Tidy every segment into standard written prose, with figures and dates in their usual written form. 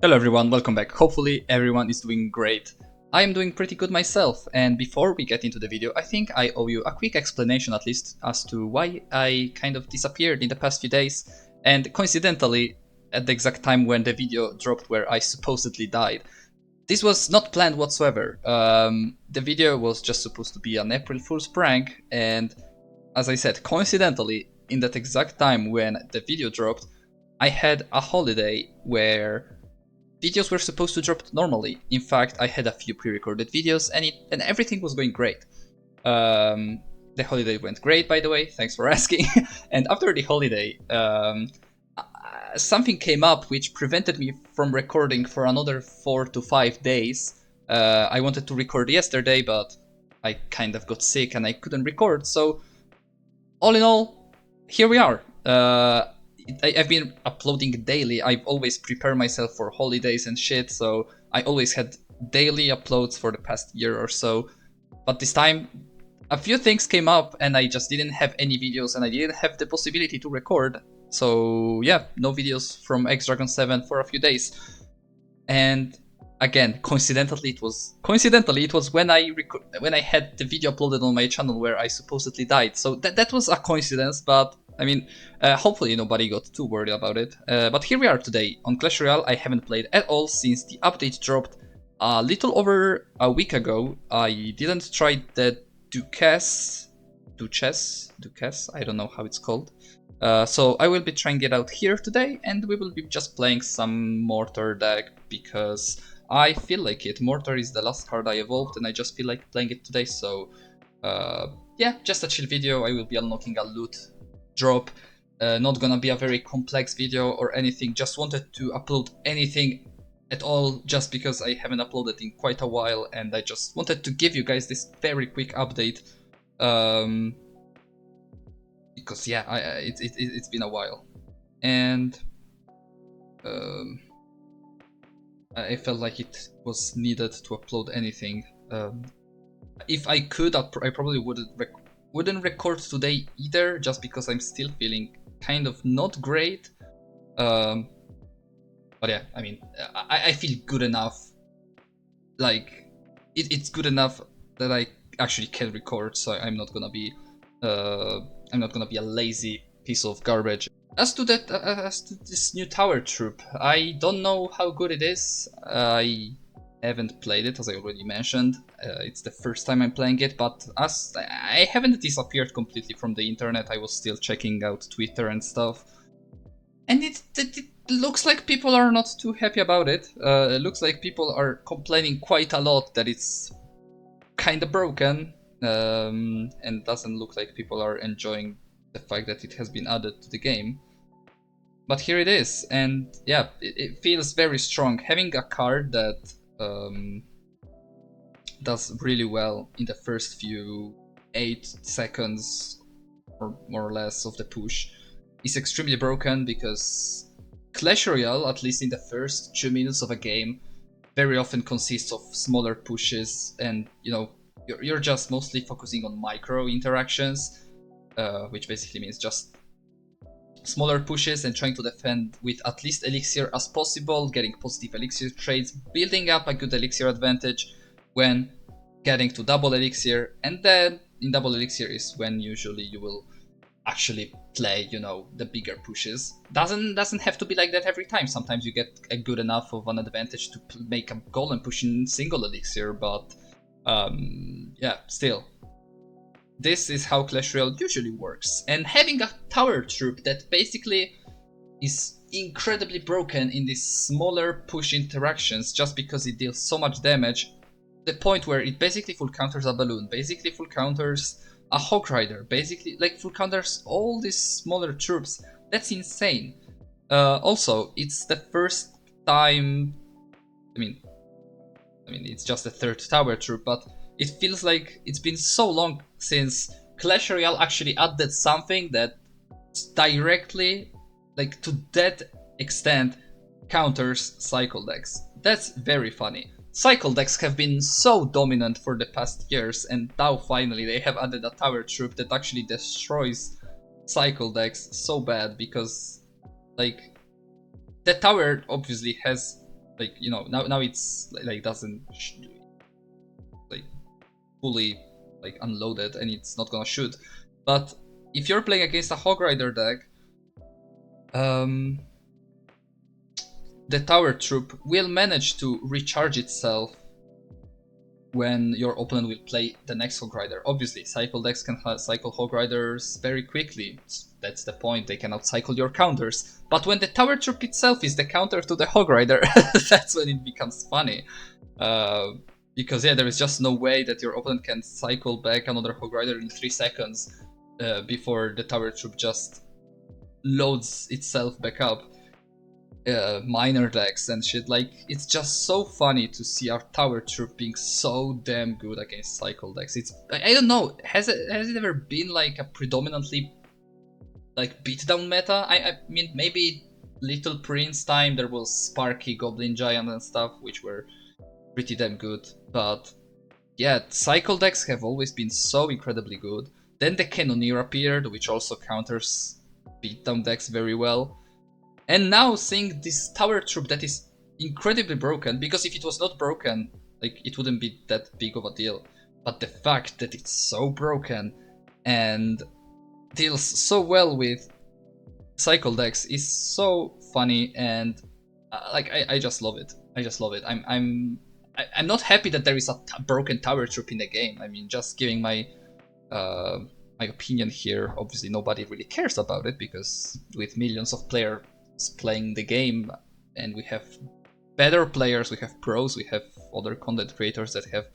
Hello everyone, welcome back. Hopefully everyone is doing great. I am doing pretty good myself, and before we get into the video, I think I owe you a quick explanation at least as to why I kind of disappeared in the past few days, and coincidentally at the exact time when the video dropped where I supposedly died. This was not planned whatsoever. The video was just supposed to be an April Fool's prank, and as I said, coincidentally, in that exact time when the video dropped, I had a holiday where videos were supposed to drop normally. In fact, I had a few pre-recorded videos and everything was going great. The holiday went great, by the way. Thanks for asking. And after the holiday, something came up which prevented me from recording for another 4 to 5 days. I wanted to record yesterday, but I kind of got sick and I couldn't record. So, all in all, here we are. I've been uploading daily. I've always prepared myself for holidays and shit, so I always had daily uploads for the past year or so. But this time, a few things came up and I just didn't have any videos and I didn't have the possibility to record. So yeah, no videos from X Dragon 7 for a few days. And again, coincidentally it was when I had the video uploaded on my channel where I supposedly died. So that was a coincidence, but I mean, hopefully nobody got too worried about it. But here we are today on Clash Royale. I haven't played at all since the update dropped a little over a week ago. I didn't try the duchess. I don't know how it's called. So I will be trying it out here today, and we will be just playing some Mortar deck because I feel like it. Mortar is the last card I evolved, and I just feel like playing it today. So yeah, just a chill video. I will be unlocking a loot drop. Not gonna be a very complex video or anything. Just wanted to upload anything at all just because I haven't uploaded in quite a while, and I just wanted to give you guys this very quick update. Because yeah, it's been a while, and I felt like it was needed to upload anything. If I could, I probably wouldn't record today either, just because I'm still feeling kind of not great. But yeah, I mean, I feel good enough. Like it's good enough that I actually can record, so I'm not gonna be a lazy piece of garbage. As to this new tower troop, I don't know how good it is. I haven't played it, as I already mentioned. It's the first time I'm playing it, but as I haven't disappeared completely from the internet, I was still checking out Twitter and stuff. And it looks like people are not too happy about it. It looks like people are complaining quite a lot that it's kind of broken, and doesn't look like people are enjoying the fact that it has been added to the game. But here it is, and yeah, it feels very strong. Having a card that does really well in the first few 8 seconds or more or less of the push is extremely broken, because Clash Royale, at least in the first 2 minutes of a game, very often consists of smaller pushes, and you know, you're just mostly focusing on micro interactions, which basically means just smaller pushes and trying to defend with at least elixir as possible, getting positive elixir trades, building up a good elixir advantage when getting to double elixir, and then in double elixir is when usually you will actually play, you know, the bigger pushes. Doesn't have to be like that every time. Sometimes you get a good enough of an advantage to make a golem push in single elixir, but yeah, still. This is how Clash Royale usually works. And having a tower troop that basically is incredibly broken in these smaller push interactions just because it deals so much damage, the point where it basically full counters a balloon, basically full counters a Hog Rider, basically like full counters all these smaller troops. That's insane. Also, it's the first time. I mean, it's just the third tower troop, but it feels like it's been so long since Clash Royale actually added something that directly, like to that extent, counters cycle decks. That's very funny. Cycle decks have been so dominant for the past years, and now finally they have added a tower troop that actually destroys cycle decks so bad, because like the tower obviously has like, you know, now it's like doesn't like fully like unloaded and it's not gonna shoot. But if you're playing against a Hog Rider deck, the Tower Troop will manage to recharge itself when your opponent will play the next Hog Rider. Obviously, cycle decks can cycle Hog Riders very quickly. That's the point, they cannot cycle your counters. But when the Tower Troop itself is the counter to the Hog Rider, that's when it becomes funny. Because yeah, there is just no way that your opponent can cycle back another Hog Rider in 3 seconds before the Tower Troop just loads itself back up. Minor decks and shit, like, it's just so funny to see our Tower Troop being so damn good against cycle decks. It's, I don't know, has it ever been like a predominantly like beatdown meta? I mean, maybe Little Prince time there was Sparky, Goblin Giant and stuff, which were pretty damn good, but yeah, cycle decks have always been so incredibly good. Then the Cannoneer appeared, which also counters beatdown decks very well. And now seeing this Tower Troop that is incredibly broken, because if it was not broken, like, it wouldn't be that big of a deal. But the fact that it's so broken and deals so well with cycle decks is so funny, and like, I just love it. I just love it. I'm not happy that there is a broken Tower Troop in the game. I mean, just giving my my opinion here. Obviously, nobody really cares about it because with millions of players playing the game, and we have better players, we have pros, we have other content creators that have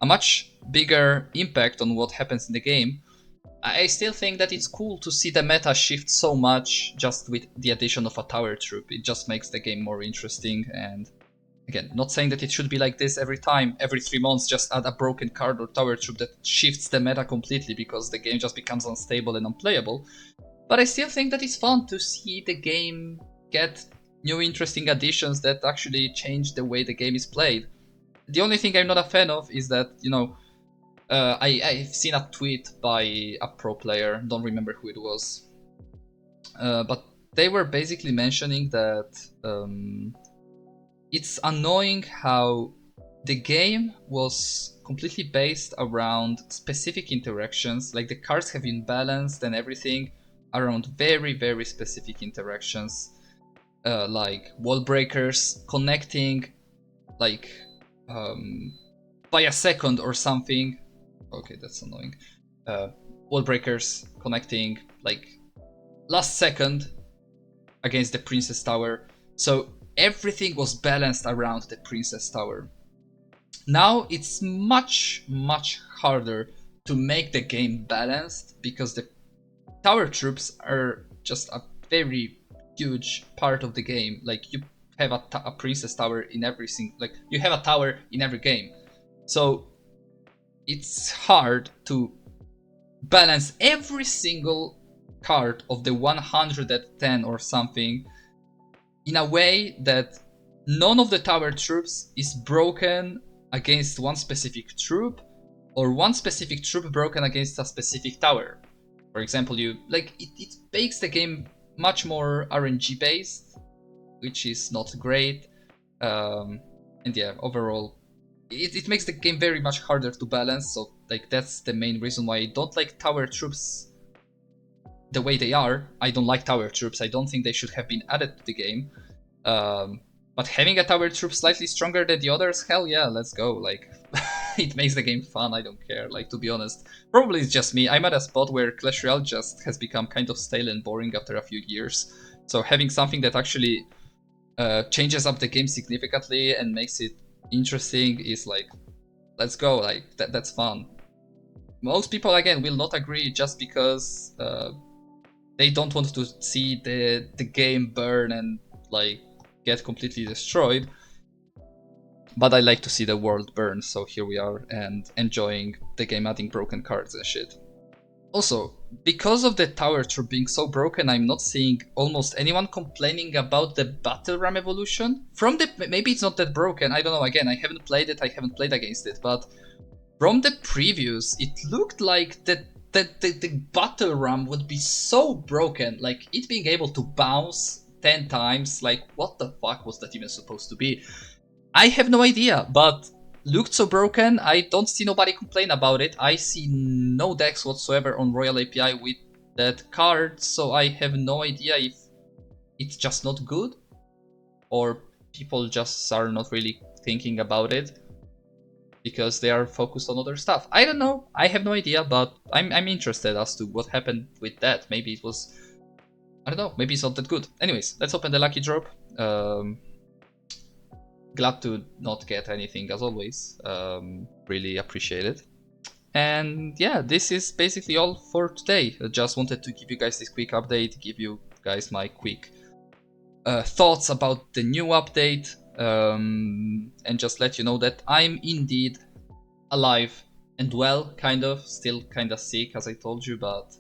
a much bigger impact on what happens in the game. I still think that it's cool to see the meta shift so much just with the addition of a Tower Troop. It just makes the game more interesting, and again, not saying that it should be like this every time, every 3 months just add a broken card or Tower Troop that shifts the meta completely because the game just becomes unstable and unplayable. But I still think that it's fun to see the game get new interesting additions that actually change the way the game is played. The only thing I'm not a fan of is that, you know, I've seen a tweet by a pro player, don't remember who it was, but they were basically mentioning that it's annoying how the game was completely based around specific interactions, like the cards have been balanced and everything around very, very specific interactions, like wall breakers connecting like by a second or something. Okay, that's annoying. Wall breakers connecting like last second against the Princess Tower. So everything was balanced around the Princess Tower. Now it's much, much harder to make the game balanced because the Tower Troops are just a very huge part of the game. Like, you have a Princess Tower in every single, like, you have a tower in every game. So it's hard to balance every single card of the 110 or something in a way that none of the Tower Troops is broken against one specific troop, or one specific troop broken against a specific tower. For example, you like it makes the game much more RNG based, which is not great. And yeah, overall, it makes the game very much harder to balance. So like, that's the main reason why I don't like Tower Troops the way they are. I don't like Tower Troops. I don't think they should have been added to the game. But having a Tower Troop slightly stronger than the others, hell yeah, let's go. Like, it makes the game fun, I don't care, like, to be honest. Probably it's just me, I'm at a spot where Clash Royale just has become kind of stale and boring after a few years. So having something that actually changes up the game significantly and makes it interesting is like, let's go, like, that's fun. Most people, again, will not agree just because they don't want to see the game burn and, like, get completely destroyed. But I like to see the world burn, so here we are, and enjoying the game adding broken cards and shit. Also, because of the Tower Troop being so broken, I'm not seeing almost anyone complaining about the Battle Ram evolution. From the, maybe it's not that broken, I don't know, again, I haven't played it, I haven't played against it, but from the previews, it looked like the Battle Ram would be so broken, like it being able to bounce 10 times. Like, what the fuck was that even supposed to be? I have no idea, but looked so broken. I don't see nobody complain about it. I see no decks whatsoever on Royal API with that card, so I have no idea if it's just not good or people just are not really thinking about it because they are focused on other stuff. I don't know. I have no idea, but I'm interested as to what happened with that. Maybe it was, I don't know, maybe it's not that good. Anyways, let's open the lucky drop. Glad to not get anything as always. Really appreciate it. And yeah, this is basically all for today. I just wanted to give you guys this quick update, give you guys my quick thoughts about the new update, and just let you know that I'm indeed alive and well, kind of, still kind of sick as I told you, but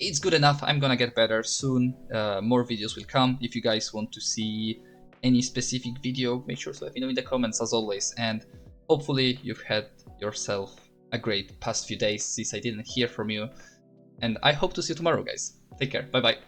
it's good enough. I'm gonna get better soon. More videos will come. If you guys want to see any specific video, make sure to let me know in the comments as always, and hopefully you've had yourself a great past few days since I didn't hear from you, and I hope to see you tomorrow, guys. Take care. Bye bye.